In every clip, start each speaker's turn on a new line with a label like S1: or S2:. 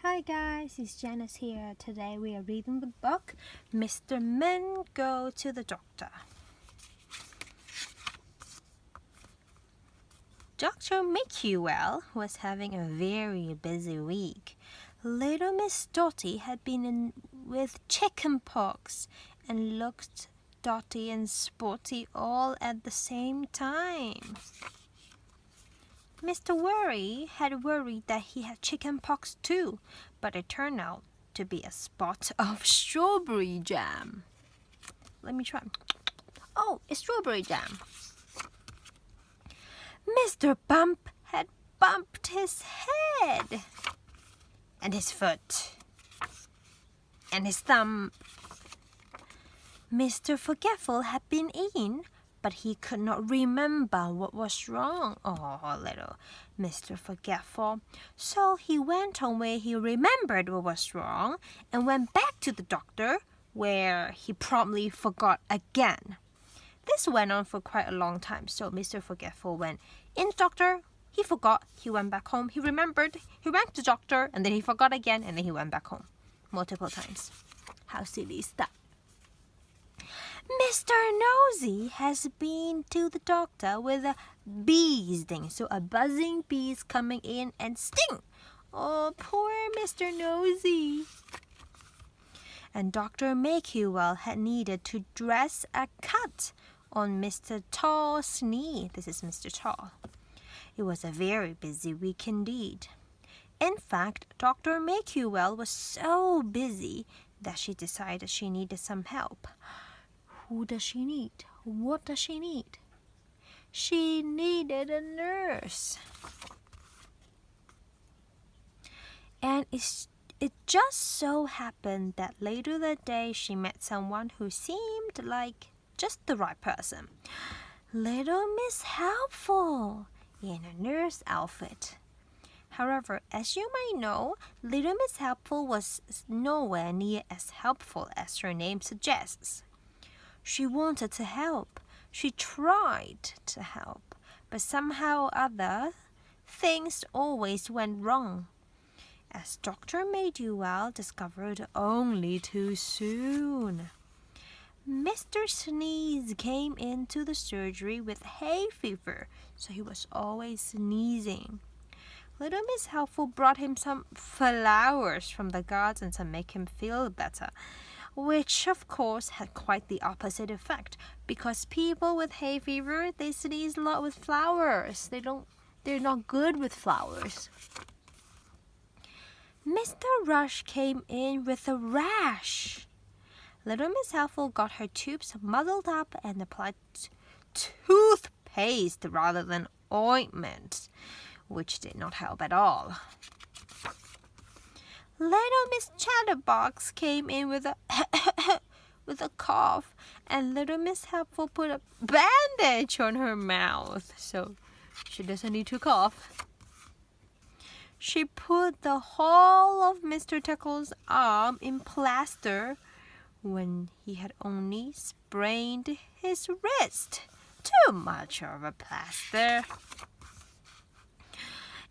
S1: Hi guys, it's Janice here. Today we are reading the book Mr. Men Go to the Doctor. Dr. McEwell was having a very busy week. Little Miss Dotty had been in with chicken pox and looked dotty and spotty all at the same time. Mr. Worry had worried that he had chicken pox too, but it turned out to be a spot of strawberry jam. Let me try. Oh, it's strawberry jam. Mr. Bump had bumped his head and his foot and his thumb. Mr. Forgetful had been in, but he could not remember what was wrong. Oh, little Mr. Forgetful. So he went on where he remembered what was wrong and went back to the doctor, where he promptly forgot again. This went on for quite a long time, so Mr. Forgetful went in the doctor, he forgot, he went back home, he remembered, he went to the doctor, and then he forgot again, and then he went back home. Multiple times. How silly is that? Mr. Nosy has been to the doctor with a bee sting. So a buzzing bee is coming in and sting. Oh, poor Mr. Nosy. And Dr. McEwell had needed to dress a cut on Mr. Tall's knee. This is Mr. Tall. It was a very busy week indeed. In fact, Dr. McEwell was so busy that she decided she needed some help. Who does she need? What does she need? She needed a nurse. And it just so happened that later that day she met someone who seemed like just the right person. Little Miss Helpful in a nurse outfit. However, as you might know, Little Miss Helpful was nowhere near as helpful as her name suggests. She wanted to help. She tried to help. But somehow or other, things always went wrong. As Dr. Madewell discovered only too soon. Mr. Sneeze came into the surgery with hay fever, so he was always sneezing. Little Miss Helpful brought him some flowers from the garden to make him feel better, which of course had quite the opposite effect, because people with hay fever, they sneeze a lot with flowers. They're not good with flowers. Mr. Rush came in with a rash. Little Miss Helpful got her tubes muddled up and applied toothpaste rather than ointment, which did not help at all. Little Miss Chatterbox came in with a cough, and Little Miss Helpful put a bandage on her mouth so she doesn't need to cough. She put the whole of Mr. Tuckle's arm in plaster when he had only sprained his wrist. Too much of a plaster.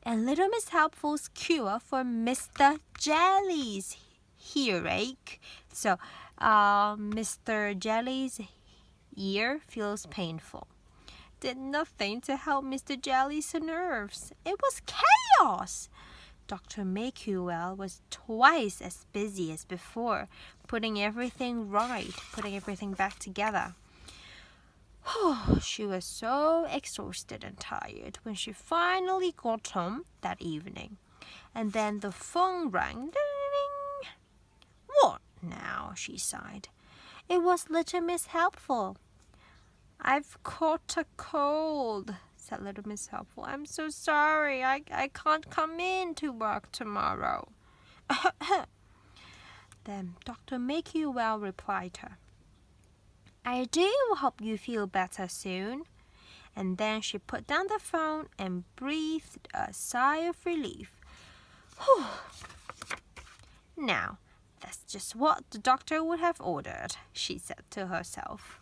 S1: And Little Miss Helpful's cure for Mr. Jelly's earache. So, Mr. Jelly's ear feels painful. Did nothing to help Mr. Jelly's nerves. It was chaos. Dr. McEwell was twice as busy as before, putting everything right, putting everything back together. She was so exhausted and tired when she finally got home that evening. And then the phone rang. Ding! What now? She sighed. It was Little Miss Helpful. I've caught a cold, said Little Miss Helpful. I'm so sorry. I can't come in to work tomorrow. Then Dr. McEwell replied her. I do hope you feel better soon. And then she put down the phone and breathed a sigh of relief. Whew. Now, that's just what the doctor would have ordered, she said to herself.